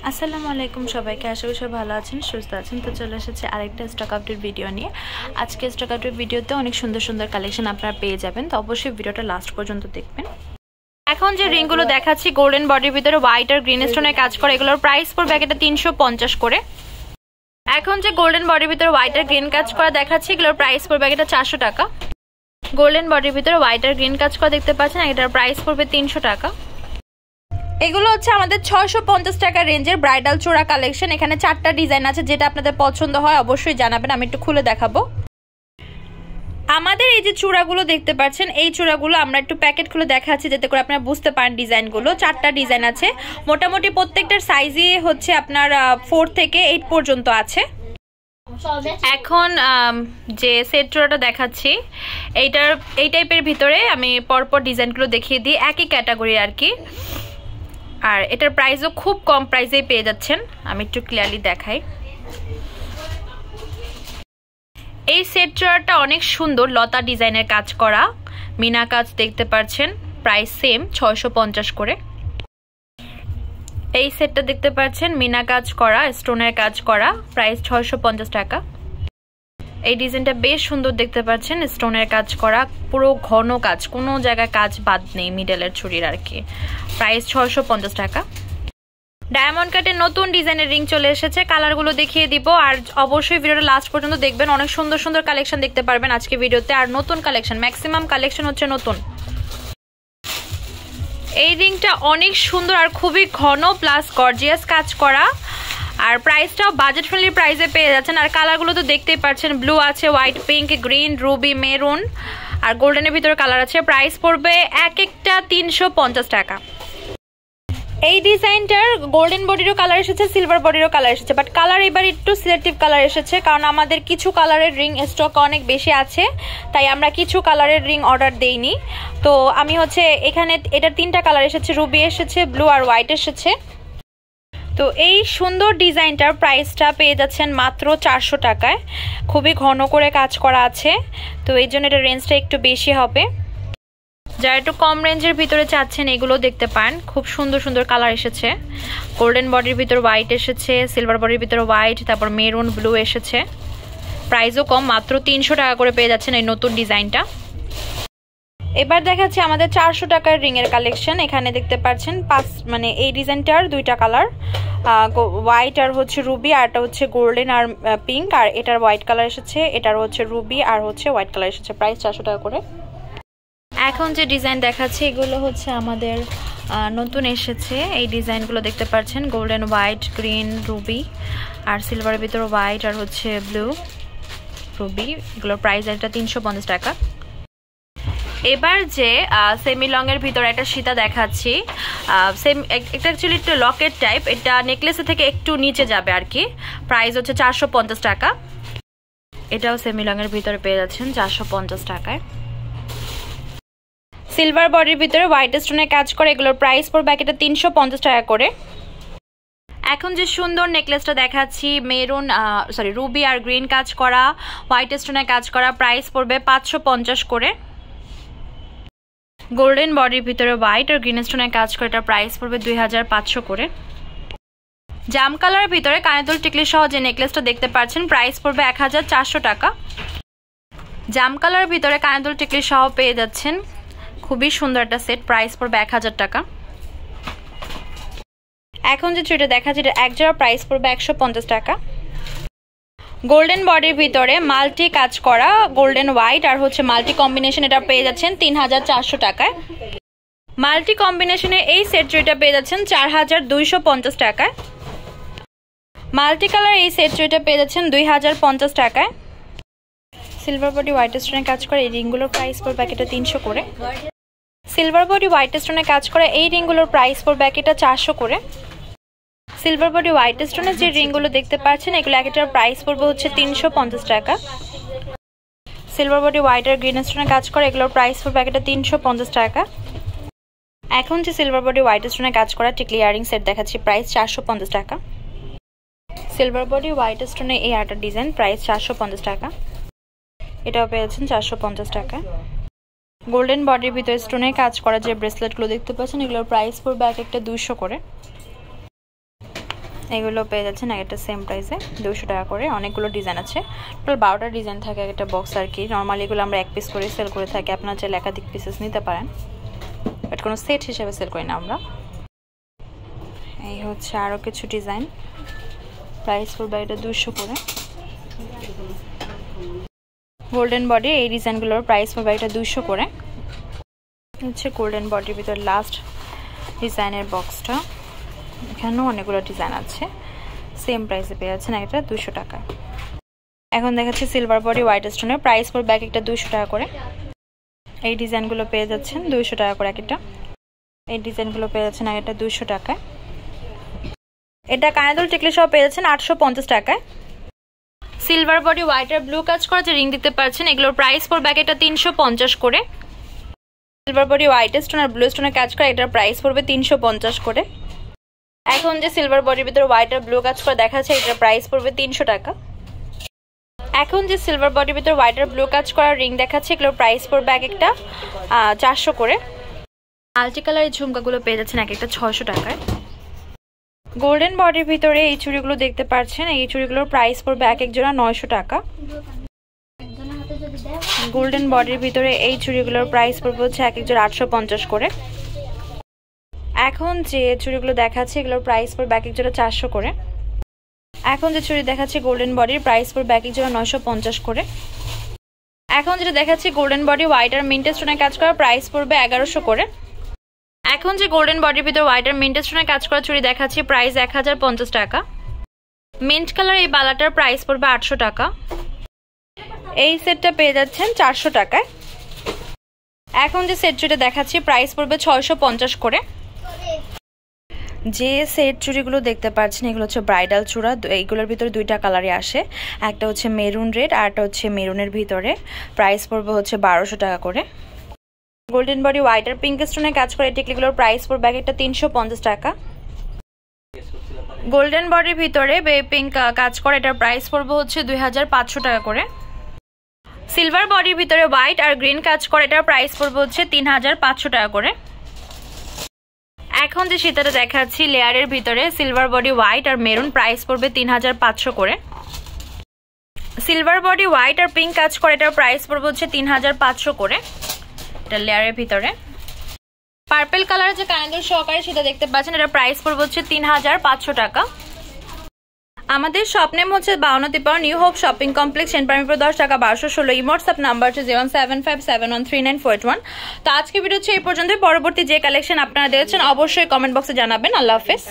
আসসালামু আলাইকুম সবাইকে, আশা করি সবাই ভালো আছেন, সুস্থ আছেন। তো চলে এসেছে আরেকটা স্টক আপডেট ভিডিও নিয়ে। আজকে স্টক আপডেট ভিডিওতে অনেক সুন্দর সুন্দর কালেকশন আপনারা পেয়ে যাবেন, তো অবশ্যই ভিডিওটা লাস্ট পর্যন্ত দেখবেন। এখন যে রিংগুলো দেখাচ্ছি গোল্ডেন বডির ভিতরে হোয়াইট আর গ্রিন স্টোনের কাজ করে, এগুলোর প্রাইস পড়বে একটা 350 করে। এখন যে গোল্ডেন বডির ভিতরে হোয়াইট আর গ্রিন কাজ করা দেখাচ্ছি, এগুলোর প্রাইস পড়বে একটা 400 টাকা। গোল্ডেন বডির ভিতরে হোয়াইট আর গ্রিন কাজ করা দেখতে পাচ্ছেন, এটার প্রাইস পড়বে 300 টাকা। এগুলো হচ্ছে আমাদের 650 টাকা রেঞ্জের ব্রাইডাল চূড়া কালেকশন। এখানে 4টা ডিজাইন আছে, যেটা আপনাদের পছন্দ হয় অবশ্যই জানাবেন, আমি একটু খুলে দেখাবো। আমাদের এই যে চূড়াগুলো দেখতে পাচ্ছেন, এই চূড়াগুলো আমরা একটু প্যাকেট খুলে দেখাচ্ছি যাতে করে আপনারা বুঝতে পারেন ডিজাইনগুলো। 4টা ডিজাইন আছে, মোটামুটি প্রত্যেকটার সাইজই হচ্ছে আপনার 4 থেকে 8 পর্যন্ত আছে। এখন যে সেট চূড়াটা দেখাচ্ছি, এই টাইপের ভিতরে আমি পরপর ডিজাইনগুলো দেখিয়ে দিই, একই ক্যাটাগরি আর কি। আর এটার প্রাইসও খুব কম প্রাইসেই পেয়ে যাচ্ছেন, আমি একটু ক্লিয়ারলি দেখাই। এই সেট চূড়াটা অনেক সুন্দর, লতা ডিজাইনের কাজ করা, মিনা কাজ দেখতে পাচ্ছেন, প্রাইস সেম 650 করে। এই সেটটা দেখতে পাচ্ছেন মিনা কাজ করা, স্টোনের কাজ করা, প্রাইস 650 টাকা। এই ডিজাইনটা বেশ সুন্দর দেখতে পাচ্ছেন, স্টোনের কাজ করা, পুরো ঘন কাজ, কোনো জায়গায় কাজ বাদ নেই মিডলের চুড়ির আর কি, প্রাইস 650 টাকা। ডায়মন্ড কাটের নতুন ডিজাইনের রিং চলে এসেছে, কালারগুলো দেখিয়ে দিব, আর অবশ্যই ভিডিওটা লাস্ট পর্যন্ত দেখবেন। অনেক সুন্দর সুন্দর কালেকশন দেখতে পারবেন আজকে ভিডিওতে, আর নতুন কালেকশন, ম্যাক্সিমাম কালেকশন হচ্ছে নতুন। এই রিংটা অনেক সুন্দর আর খুবই ঘন প্লাস গর্জিয়াস কাজ করা, আর প্রাইসটাও বাজেট ফ্রেন্ডলি প্রাইসে পেয়ে যাচ্ছেন। আর কালারগুলো তো দেখতেই পাচ্ছেন, ব্লু আছে, white, pink, green, ruby, maroon আর গোল্ডেনের ভিতরে কালার আছে। প্রাইস পড়বে এক একটা 350 টাকা। এই ডিজাইনটার গোল্ডেন বডিরও কালার এসেছে, সিলভার বডিরও কালার এসেছে, বাট কালার এবার একটু সিলেক্টিভ কালার এসেছে, কারণ আমাদের কিছু কালারের রিং স্টক অনেক বেশি আছে, তাই আমরা কিছু কালারের রিং অর্ডার দেইনি। তো আমি হচ্ছে এখানে এটার 3টা কালার এসেছে, রুবি এসেছে, ব্লু আর হোয়াইট এসেছে। তো এই সুন্দর ডিজাইনটার প্রাইসটা পেয়ে যাচ্ছেন মাত্র 400 টাকায়, খুবই ঘন করে কাজ করা আছে, তো এই জন্য এটা রেঞ্জটা একটু বেশি হবে। যারা একটু কম রেঞ্জের ভিতরে চাচ্ছেন এগুলো দেখতে পান, খুব সুন্দর সুন্দর কালার এসেছে। গোল্ডেন বডির ভিতরে হোয়াইট এসেছে, সিলভার বডির ভিতরে হোয়াইট, তারপর মেরুন, ব্লু এসেছে। প্রাইসও কম, মাত্র 300 টাকা করে পেয়ে যাচ্ছেন এই নতুন ডিজাইনটা। এবার দেখাচ্ছি আমাদের 400 টাকার রিং এর কালেকশন। এখানে দেখতে পাচ্ছেন মানে এই ডিজাইনটার 2টা কালার, হোয়াইট আর হচ্ছে রুবি, আর এটা হচ্ছে গোল্ডেন আর পিঙ্ক, আর এটার হোয়াইট কালার এসেছে, এটার হচ্ছে রুবি আর হচ্ছে হোয়াইট কালার এসেছে। প্রাইস 400 টাকা করে। এখন যে ডিজাইন দেখাচ্ছি এগুলো হচ্ছে আমাদের নতুন এসেছে, এই ডিজাইনগুলো দেখতে পাচ্ছেন, গোল্ডেন, হোয়াইট, গ্রিন, রুবি আর সিলভারের ভিতরে হোয়াইট আর হচ্ছে ব্লু, রুবি, এগুলোর প্রাইস এটা 350 টাকা। এবার যে সেমি লং এর ভিতরে একটা সীতা দেখাচ্ছি, এটা অ্যাকচুয়ালি একটু লকেট টাইপ, এটা নেকলেসের থেকে একটু নিচে যাবে আর কি, প্রাইস হচ্ছে 450 টাকা। এটাও সেমি লং এর ভিতরে পেয়ে যাচ্ছেন 450 টাকায়। সিলভার বডির ভিতরে হোয়াইট স্টোনের কাজ করে, এগুলোর প্রাইস পড়বে এটা 350 টাকা করে। এখন যে সুন্দর নেকলেসটা দেখাচ্ছি, মেরুন রুবি আর গ্রিন কাজ করা, হোয়াইট স্টোনের কাজ করা, প্রাইস পড়বে 550 করে। গোল্ডেন বডির ভিতরে হোয়াইট আর গ্রিন স্টোনের কাজ করে, এটার প্রাইস পড়বে 2500 করে। জাম কালারের ভিতরে কানেদুল টিকলি সহ যে নেকলেসটা দেখতে পাচ্ছেন, প্রাইস পড়বে 1400 টাকা। জাম কালারের ভিতরে কানেদুল টিকলি সহ পেয়ে যাচ্ছেন, খুবই সুন্দর একটা সেট, প্রাইস পড়বে 1000 টাকা। এখন যে চুড়িটা দেখাচ্ছি, এটা এক জোড়া, প্রাইস পড়বে 150 টাকা। গোল্ডেন বডির ভিতরে মাল্টি কাজ করা, গোল্ডেন হোয়াইট আর হচ্ছে মাল্টি কম্বিনেশন, এটা পেয়ে যাচ্ছেন 3400 টাকায়। মাল্টি কম্বিনেশনে এই সেট চুড়িটা পেয়ে যাচ্ছেন 4250 টাকায়। মাল্টি কালার এই সেট চুড়িটা পেয়ে যাচ্ছেন 2050 টাকায়। সিলভার বডি হোয়াইট স্টোনের কাজ করে এই রিংগুলোর প্রাইস পড়বে এটা 300 করে। সিলভার বডি হোয়াইট স্টোনের কাজ করে এই রিংগুলোর প্রাইস পড়বে এটা 400 করে। সিলভার বডি হোয়াইট স্টোনের যে রিংগুলো দেখতে পাচ্ছেন, এগুলো একটার প্রাইস পড়বে হচ্ছে 350 টাকা। সিলভার বডি হোয়াইট আর গ্রিন স্টোনের কাজ করে, এগুলোর প্রাইস পড়বে এটা 350 টাকা। এখন যে সিলভার বডি হোয়াইট স্টোনের কাজ করা টিকলি ইয়ারিং সেট দেখাচ্ছি, প্রাইস 450 টাকা। সিলভার বডি হোয়াইট স্টোনে এই আটা ডিজাইন, প্রাইস 450 টাকা। এটাও পেয়েছেন 450 টাকা। গোল্ডেন বডির ভিতরে স্টোনের কাজ করা যে ব্রেসলেটগুলো দেখতে পাচ্ছেন, এগুলোর প্রাইস পড়বে এক একটা 200 করে। এগুলো পেয়ে যাচ্ছেন একটা সেম প্রাইসে 200 টাকা করে। অনেকগুলো ডিজাইন আছে, টোটাল 12টা ডিজাইন থাকে একটা বক্স আর কি। নর্মালি এগুলো আমরা এক পিস করে সেল করে থাকি, আপনারা চাইলে একাধিক পিসেস নিতে পারেন, বাট কোনো সেট হিসেবে সেল করি না আমরা। এই হচ্ছে আরও কিছু ডিজাইন, প্রাইস পড়বে এটা 200 করে। গোল্ডেন বডি এই ডিজাইনগুলোর প্রাইস পড়বে এটা 200 করে। হচ্ছে গোল্ডেন বডির ভিতর লাস্ট ডিজাইনের বক্সটা, এখানেও অনেকগুলো ডিজাইন আছে, সেম প্রাইসে পেয়ে যাচ্ছেন একটা 200 টাকা। এখন দেখাচ্ছি সিলভার বডি হোয়াইট স্টোনের, প্রাইস পড়বে একটা 200 টাকা করে। এই ডিজাইনগুলো পেয়ে যাচ্ছেন 200 টাকা করে একটা। এই ডিজাইনগুলো পেয়ে যাচ্ছেন একটা 200 টাকায়। এটা কানাদুল টিকলি সহ পেয়ে যাচ্ছেন 850 টাকায়। সিলভার বডি হোয়াইট আর ব্লু কাজ করা যে রিং দিতে পারছেন, এগুলোর প্রাইস পড়বে একটা 350 করে। সিলভার বডি হোয়াইট স্টোন আর ব্লু স্টোনের কাজ করা, এটার প্রাইস পড়বে 350 করে। এখন যে সিলভার বডির ভিতরে হোয়াইট আর ব্লু কাজ করা দেখাচ্ছে, এটার প্রাইস পড়বে 300 টাকা। এখন যে সিলভার বডির ভিতরে হোয়াইট আর ব্লু কাজ করা রিং দেখাচ্ছে, এগুলোর প্রাইস পড়বে একটা 400 করে। মাল্টি কালারের ঝুমকাগুলো পেয়ে যাচ্ছেন একটা 600 টাকায়। গোল্ডেন বডির ভিতরে এই চুড়িগুলো দেখতে পাচ্ছেন, এই চুড়িগুলোর প্রাইস পড়বে এক জোড়া 900 টাকা। গোল্ডেন বডির ভিতরে এই চুড়িগুলোর প্রাইস পড়বে হচ্ছে এক জোড়া 850 করে। এখন যে চুড়িগুলো দেখাচ্ছে, এগুলোর প্রাইস পড়বে এক জোড়া 400 করে। এখন যে চুড়ি দেখাচ্ছে গোল্ডেন বডির, প্রাইস পড়বে এক জোড়া 950 করে। এখন যেটা দেখাচ্ছি গোল্ডেন বডি হোয়াইট আর মিন্ট স্টোনের কাজ করা, প্রাইস পড়বে 1100 করে। এখন যে গোল্ডেন বডির ভিতর হোয়াইট আর মিন্ট স্টোনের কাজ করা চুড়ি দেখাচ্ছি, প্রাইস 1050 টাকা। মিন্ট কালার এই বালাটার প্রাইস পড়বে 800 টাকা। এই সেটটা পেয়ে যাচ্ছেন 400 টাকায়। এখন যে সেট চুড়ি দেখাচ্ছি, প্রাইস পড়বে 650 করে। যে সেট চুড়িগুলো দেখতে পাচ্ছেন, এগুলো হচ্ছে ব্রাইডাল চূড়া। এইগুলোর ভিতরে দুইটা কালারই আসে, একটা হচ্ছে মেরুন রেড আর একটা হচ্ছে মেরুনের ভিতরে। প্রাইস পড়বে হচ্ছে 1200 টাকা করে। গোল্ডেন বডি হোয়াইট আর পিঙ্ক স্টোনের কাজ করে টিকলিগুলোর প্রাইস পড়বে একটা 350 টাকা। গোল্ডেন বডির ভিতরে পিঙ্ক কাজ করে, এটার প্রাইস পড়বে হচ্ছে 2500 টাকা করে। সিলভার বডির ভিতরে হোয়াইট আর গ্রিন কাজ করে, এটার প্রাইস পড়বে হচ্ছে 3500 টাকা করে। এখন যে সীতাটা দেখাচ্ছি লেয়ারের ভিতরে সিলভার বডি হোয়াইট আর মেরুন, প্রাইস পড়বে 3500 করে। সিলভার বডি হোয়াইট আর পিঙ্ক কাজ করে, এটার প্রাইস পড়বে হচ্ছে 3500 করে। এটা লেয়ারের ভিতরে পার্পল কালার যে কানাদুল সহকারে সেটা দেখতে পাচ্ছেন, এটার প্রাইস পড়বে হচ্ছে 3500 টাকা। আমাদের শপ নেম হচ্ছে 52 নিউ হোপ শপিং কমপ্লেক্স, সেন্টপারমিপুর 10 টাকা 1216। হোয়াটসঅ্যাপ নাম্বার হচ্ছে 075713941। তো আজকে ভিডিও হচ্ছে এই পর্যন্ত। পরবর্তী যে কালেকশন আপনারা দেখছেন অবশ্যই কমেন্ট বক্সে জানাবেন। আল্লাহ হাফেজ।